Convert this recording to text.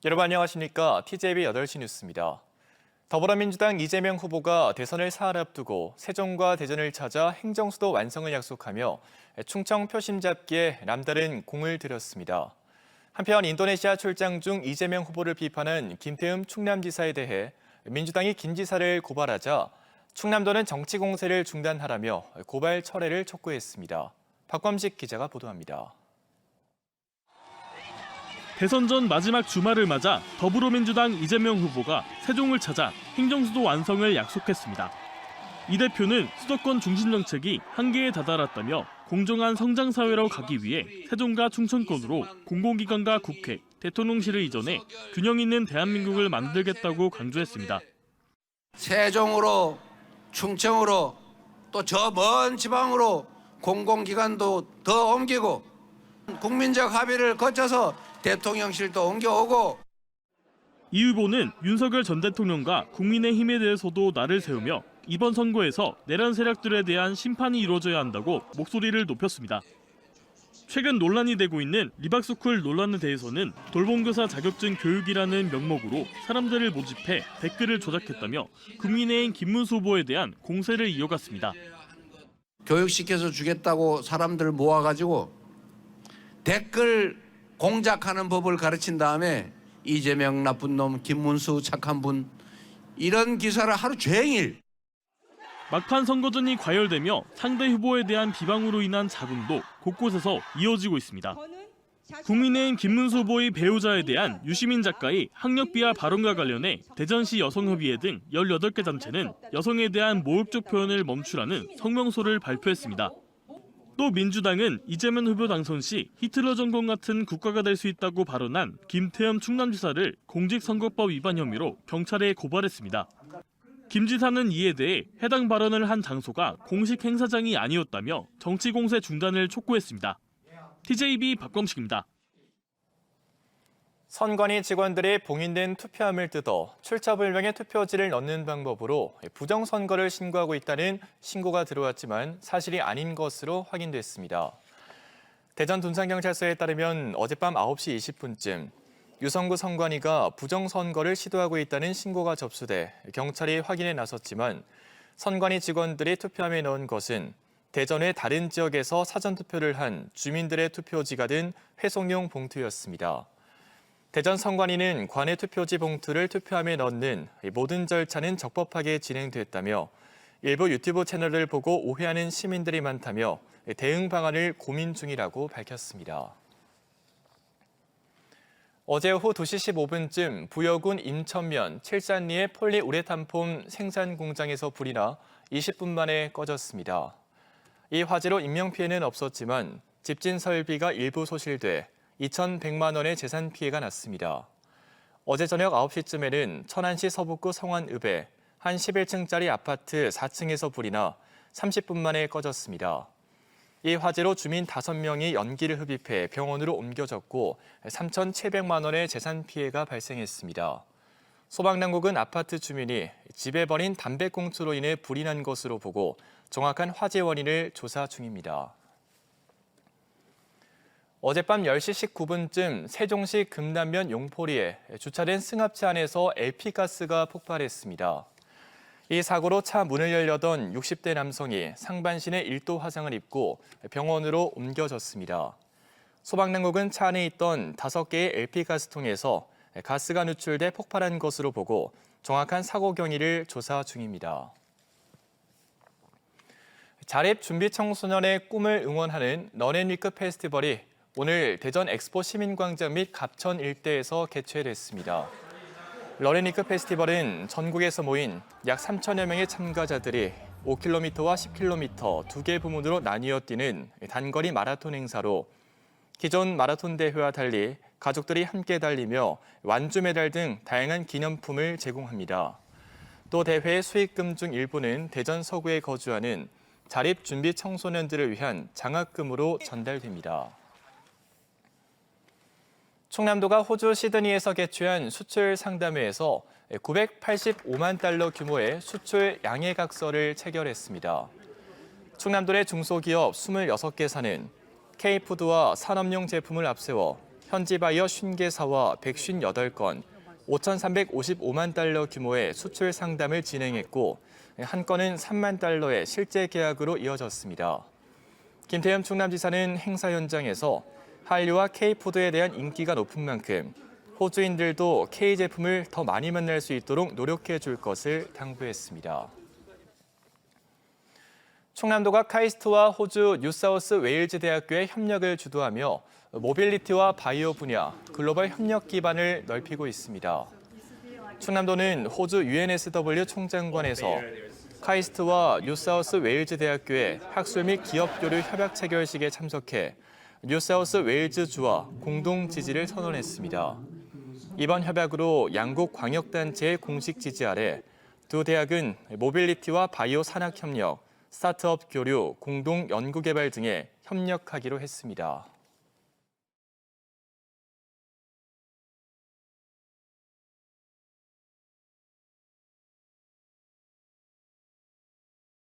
여러분 안녕하십니까? TJB 8시 뉴스입니다. 더불어민주당 이재명 후보가 대선을 사흘 앞두고 세종과 대전을 찾아 행정수도 완성을 약속하며 충청 표심 잡기에 남다른 공을 들였습니다. 한편 인도네시아 출장 중 이재명 후보를 비판한 김태흠 충남지사에 대해 민주당이 김 지사를 고발하자 충남도는 정치 공세를 중단하라며 고발 철회를 촉구했습니다. 박범식 기자가 보도합니다. 대선 전 마지막 주말을 맞아 더불어민주당 이재명 후보가 세종을 찾아 행정수도 완성을 약속했습니다. 이 대표는 수도권 중심 정책이 한계에 다다랐다며 공정한 성장사회로 가기 위해 세종과 충청권으로 공공기관과 국회, 대통령실을 이전해 균형 있는 대한민국을 만들겠다고 강조했습니다. 세종으로, 충청으로, 또 저 먼 지방으로 공공기관도 더 옮기고 국민적 합의를 거쳐서 대통령실도 옮겨오고. 이 후보는 윤석열 전 대통령과 국민의힘에 대해서도 날을 세우며 이번 선거에서 내란 세력들에 대한 심판이 이루어져야 한다고 목소리를 높였습니다. 최근 논란이 되고 있는 리박스쿨 논란에 대해서는 돌봄교사 자격증 교육이라는 명목으로 사람들을 모집해 댓글을 조작했다며 국민의힘 김문수 후보에 대한 공세를 이어갔습니다. 교육시켜서 주겠다고 사람들 모아가지고 댓글 공작하는 법을 가르친 다음에 이재명 나쁜 놈, 김문수 착한 분, 이런 기사를 하루 종일. 막판 선거전이 과열되며 상대 후보에 대한 비방으로 인한 자금도 곳곳에서 이어지고 있습니다. 국민의힘 김문수 후보의 배우자에 대한 유시민 작가의 학력비하 발언과 관련해 대전시 여성협의회 등 18개 단체는 여성에 대한 모욕적 표현을 멈추라는 성명서를 발표했습니다. 또 민주당은 이재명 후보 당선 시 히틀러 정권 같은 국가가 될 수 있다고 발언한 김태흠 충남지사를 공직선거법 위반 혐의로 경찰에 고발했습니다. 김 지사는 이에 대해 해당 발언을 한 장소가 공식 행사장이 아니었다며 정치 공세 중단을 촉구했습니다. TJB 박범식입니다. 선관위 직원들이 봉인된 투표함을 뜯어 출처불명의 투표지를 넣는 방법으로 부정선거를 신고하고 있다는 신고가 들어왔지만 사실이 아닌 것으로 확인됐습니다. 대전 둔산경찰서에 따르면 어젯밤 9시 20분쯤 유성구 선관위가 부정선거를 시도하고 있다는 신고가 접수돼 경찰이 확인에 나섰지만 선관위 직원들이 투표함에 넣은 것은 대전 외 다른 지역에서 사전투표를 한 주민들의 투표지가 든 회송용 봉투였습니다. 대전 선관위는 관내 투표지 봉투를 투표함에 넣는 모든 절차는 적법하게 진행됐다며 일부 유튜브 채널을 보고 오해하는 시민들이 많다며 대응 방안을 고민 중이라고 밝혔습니다. 어제 오후 2시 15분쯤 부여군 임천면 칠산리의 폴리우레탄폼 생산 공장에서 불이 나 20분 만에 꺼졌습니다. 이 화재로 인명피해는 없었지만 집진 설비가 일부 소실돼 2,100만 원의 재산 피해가 났습니다. 어제 저녁 9시쯤에는 천안시 서북구 성안읍에 한 11층짜리 아파트 4층에서 불이 나 30분 만에 꺼졌습니다. 이 화재로 주민 5명이 연기를 흡입해 병원으로 옮겨졌고 3,700만 원의 재산 피해가 발생했습니다. 소방당국은 아파트 주민이 집에 버린 담배꽁초로 인해 불이 난 것으로 보고 정확한 화재 원인을 조사 중입니다. 어젯밤 10시 19분쯤 세종시 금남면 용포리에 주차된 승합차 안에서 LP가스가 폭발했습니다. 이 사고로 차 문을 열려던 60대 남성이 상반신에 1도 화상을 입고 병원으로 옮겨졌습니다. 소방당국은 차 안에 있던 5개의 LP가스통에서 가스가 누출돼 폭발한 것으로 보고 정확한 사고 경위를 조사 중입니다. 자립 준비 청소년의 꿈을 응원하는 런앤위크 페스티벌이 오늘 대전 엑스포 시민광장 및 갑천 일대에서 개최됐습니다. 런앤위크 페스티벌은 전국에서 모인 약 3천여 명의 참가자들이 5km와 10km 두 개 부문으로 나뉘어 뛰는 단거리 마라톤 행사로 기존 마라톤 대회와 달리 가족들이 함께 달리며 완주 메달 등 다양한 기념품을 제공합니다. 또 대회의 수익금 중 일부는 대전 서구에 거주하는 자립 준비 청소년들을 위한 장학금으로 전달됩니다. 충남도가 호주 시드니에서 개최한 수출 상담회에서 985만 달러 규모의 수출 양해각서를 체결했습니다. 충남도 내 중소기업 26개사는 K푸드와 산업용 제품을 앞세워 현지 바이어 50개사와 158건, 5,355만 달러 규모의 수출 상담을 진행했고 한 건은 3만 달러의 실제 계약으로 이어졌습니다. 김태흠 충남지사는 행사 현장에서 한류와 K푸드에 대한 인기가 높은 만큼 호주인들도 K 제품을 더 많이 만날 수 있도록 노력해 줄 것을 당부했습니다. 충남도가 카이스트와 호주 뉴사우스 웨일즈 대학교의 협력을 주도하며 모빌리티와 바이오 분야 글로벌 협력 기반을 넓히고 있습니다. 충남도는 호주 UNSW 총장관에서 카이스트와 뉴사우스 웨일즈 대학교의 학술 및 기업 교류 협약 체결식에 참석해 뉴사우스 웨일즈주와 공동 지지를 선언했습니다. 이번 협약으로 양국 광역단체의 공식 지지 아래 두 대학은 모빌리티와 바이오 산학 협력, 스타트업 교류, 공동 연구개발 등에 협력하기로 했습니다.